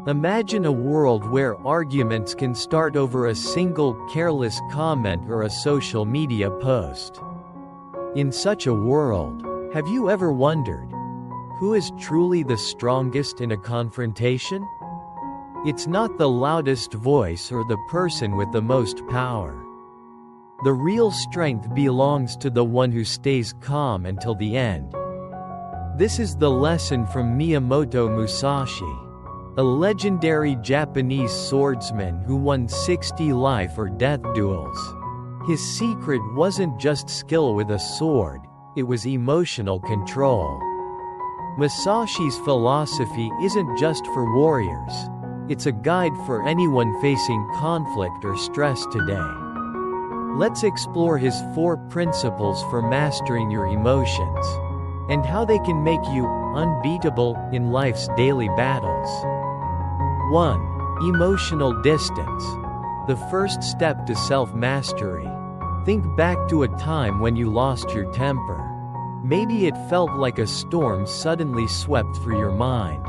Imagine a world where arguments can start over a single careless comment or a social media post. In such a world, have you ever wondered, who is truly the strongest in a confrontation? It's not the loudest voice or the person with the most power. The real strength belongs to the one who stays calm until the end. This is the lesson from Miyamoto Musashi, a legendary Japanese swordsman who won 60 life or death duels. His secret wasn't just skill with a sword, it was emotional control. Musashi's philosophy isn't just for warriors. It's a guide for anyone facing conflict or stress today. Let's explore his 4 principles for mastering your emotions, and how they can make you unbeatable in life's daily battles. 1. Emotional distance. The first step to self-mastery. Think back to a time when you lost your temper. Maybe it felt like a storm suddenly swept through your mind,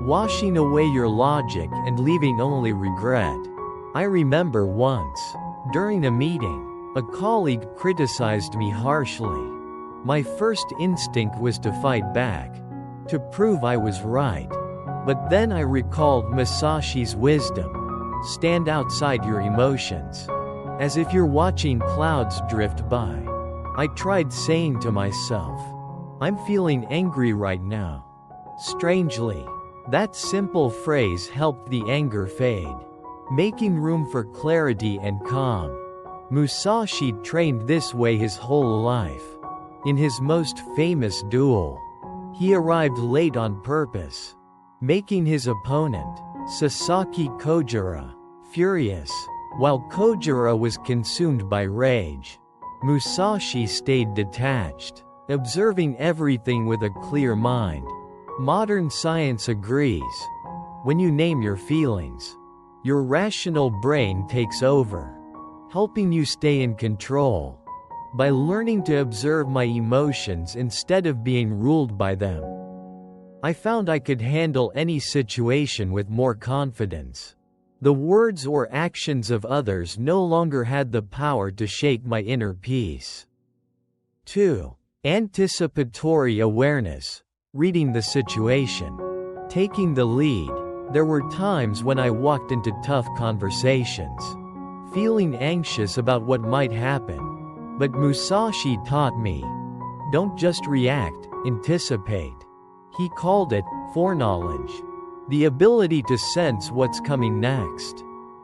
washing away your logic and leaving only regret. I remember once, during a meeting, a colleague criticized me harshly. My first instinct was to fight back, to prove I was right. But then I recalled Musashi's wisdom: stand outside your emotions, as if you're watching clouds drift by. I tried saying to myself, I'm feeling angry right now. Strangely, that simple phrase helped the anger fade, making room for clarity and calm. Musashi trained this way his whole life. In his most famous duel, he arrived late on purpose, making his opponent, Sasaki Kojira, furious. While Kojira was consumed by rage, Musashi stayed detached, observing everything with a clear mind. Modern science agrees. When you name your feelings, your rational brain takes over, helping you stay in control. By learning to observe my emotions instead of being ruled by them, I found I could handle any situation with more confidence. The words or actions of others no longer had the power to shake my inner peace. 2. Anticipatory awareness. Reading the situation. Taking the lead. There were times when I walked into tough conversations, feeling anxious about what might happen. But Musashi taught me, don't just react, anticipate. He called it foreknowledge, the ability to sense what's coming next.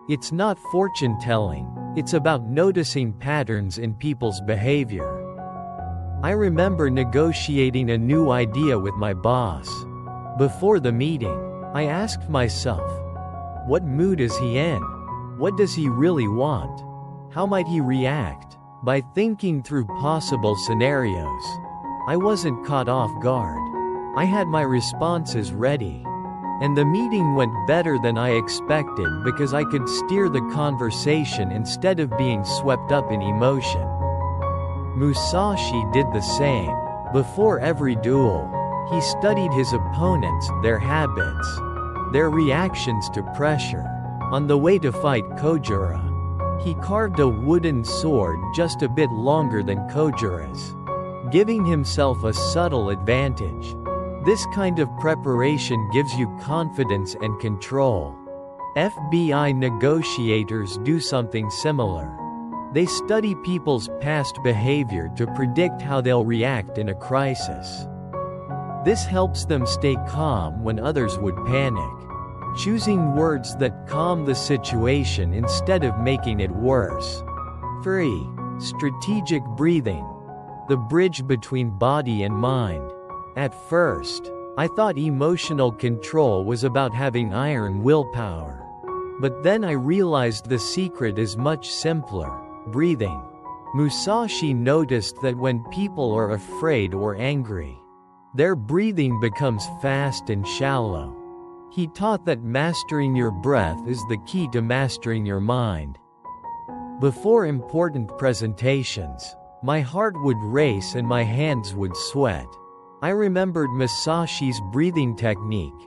It's not fortune-telling, it's about noticing patterns in people's behavior. I remember negotiating a new idea with my boss. Before the meeting, I asked myself, what mood is he in? What does he really want? How might he react? By thinking through possible scenarios, I wasn't caught off guard. I had my responses ready. And the meeting went better than I expected because I could steer the conversation instead of being swept up in emotion. Musashi did the same. Before every duel, he studied his opponents, their habits, their reactions to pressure. On the way to fight Kojira, he carved a wooden sword just a bit longer than Kojira's, giving himself a subtle advantage. This kind of preparation gives you confidence and control. FBI negotiators do something similar. They study people's past behavior to predict how they'll react in a crisis. This helps them stay calm when others would panic, choosing words that calm the situation instead of making it worse. 3. Strategic breathing. The bridge between body and mind. At first, I thought emotional control was about having iron willpower. But then I realized the secret is much simpler: breathing. Musashi noticed that when people are afraid or angry, their breathing becomes fast and shallow. He taught that mastering your breath is the key to mastering your mind. Before important presentations, my heart would race and my hands would sweat. I remembered Musashi's breathing technique.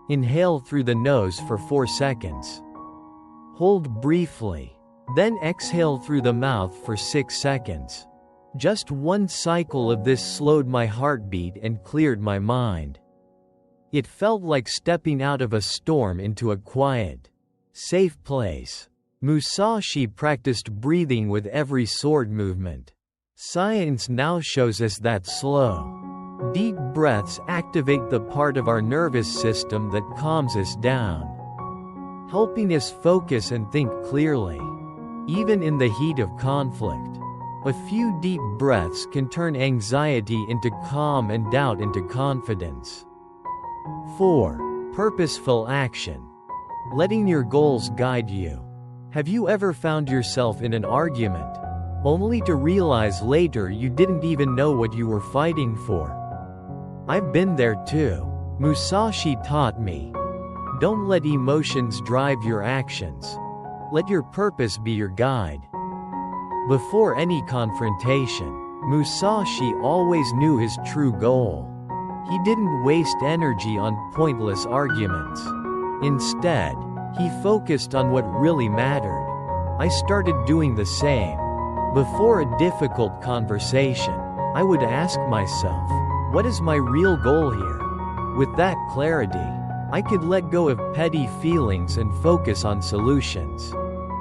Inhale through the nose for 4 seconds. Hold briefly. Then exhale through the mouth for 6 seconds. Just one cycle of this slowed my heartbeat and cleared my mind. It felt like stepping out of a storm into a quiet, safe place. Mushashi practiced breathing with every sword movement. Science now shows us that slow, deep breaths activate the part of our nervous system that calms us down, helping us focus and think clearly. Even in the heat of conflict, a few deep breaths can turn anxiety into calm and doubt into confidence. 4. Purposeful action. Letting your goals guide you. Have you ever found yourself in an argument, only to realize later you didn't even know what you were fighting for? I've been there too. Mushashi taught me, don't let emotions drive your actions. Let your purpose be your guide. Before any confrontation, Mushashi always knew his true goal. He didn't waste energy on pointless arguments. Instead, he focused on what really mattered. I started doing the same. Before a difficult conversation, I would ask myself, what is my real goal here? With that clarity, I could let go of petty feelings and focus on solutions.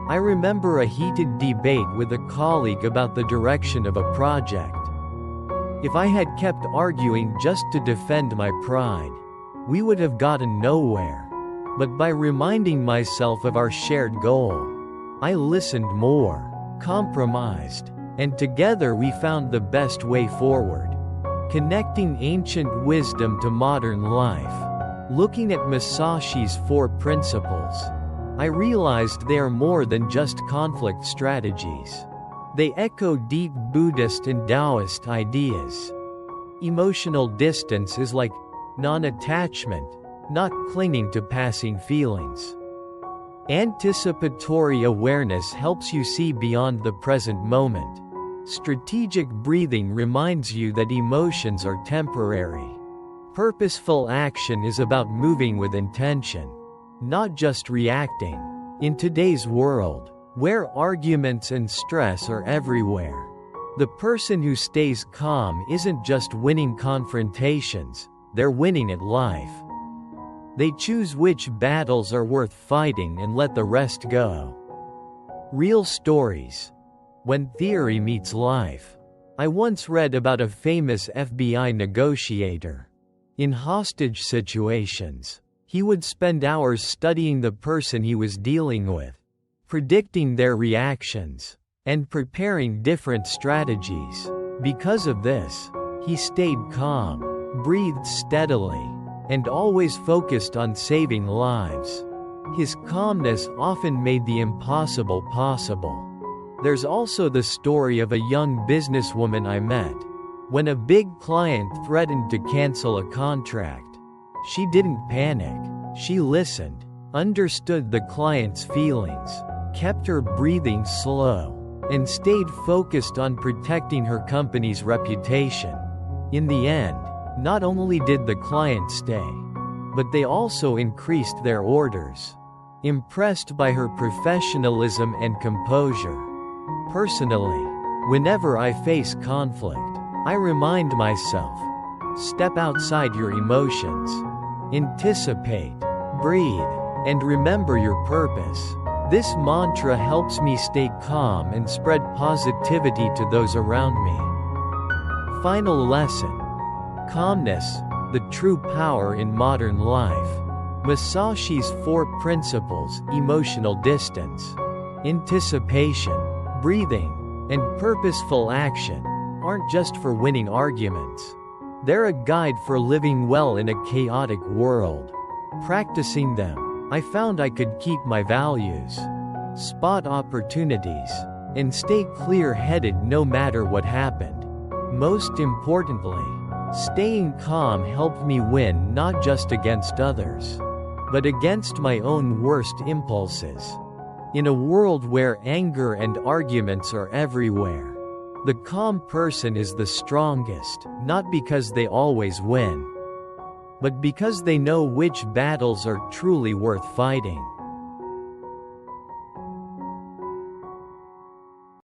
I remember a heated debate with a colleague about the direction of a project. If I had kept arguing just to defend my pride, we would have gotten nowhere. But by reminding myself of our shared goal, I listened more, compromised, and together we found the best way forward. Connecting ancient wisdom to modern life. Looking at Mushashi's 4 principles, I realized they are more than just conflict strategies. They echo deep Buddhist and Taoist ideas. Emotional distance is like non-attachment, not clinging to passing feelings. Anticipatory awareness helps you see beyond the present moment. Strategic breathing reminds you that emotions are temporary. Purposeful action is about moving with intention, not just reacting. In today's world, where arguments and stress are everywhere, the person who stays calm isn't just winning confrontations, they're winning at life. They choose which battles are worth fighting and let the rest go. Real stories. When theory meets life. I once read about a famous FBI negotiator. In hostage situations, he would spend hours studying the person he was dealing with, predicting their reactions, and preparing different strategies. Because of this, he stayed calm, breathed steadily, and always focused on saving lives. His calmness often made the impossible possible. There's also the story of a young businesswoman I met. When a big client threatened to cancel a contract, she didn't panic. She listened, understood the client's feelings, kept her breathing slow, and stayed focused on protecting her company's reputation. In the end, not only did the client stay, but they also increased their orders. Impressed by her professionalism and composure. Personally, whenever I face conflict, I remind myself, step outside your emotions, anticipate, breathe, and remember your purpose. This mantra helps me stay calm and spread positivity to those around me. Final lesson. Calmness, the true power in modern life. Mushashi's 4 principles: emotional distance, anticipation, breathing, and purposeful action, aren't just for winning arguments. They're a guide for living well in a chaotic world. Practicing them, I found I could keep my values, spot opportunities, and stay clear-headed no matter what happened. Most importantly, staying calm helped me win not just against others, but against my own worst impulses. In a world where anger and arguments are everywhere, the calm person is the strongest, not because they always win, but because they know which battles are truly worth fighting.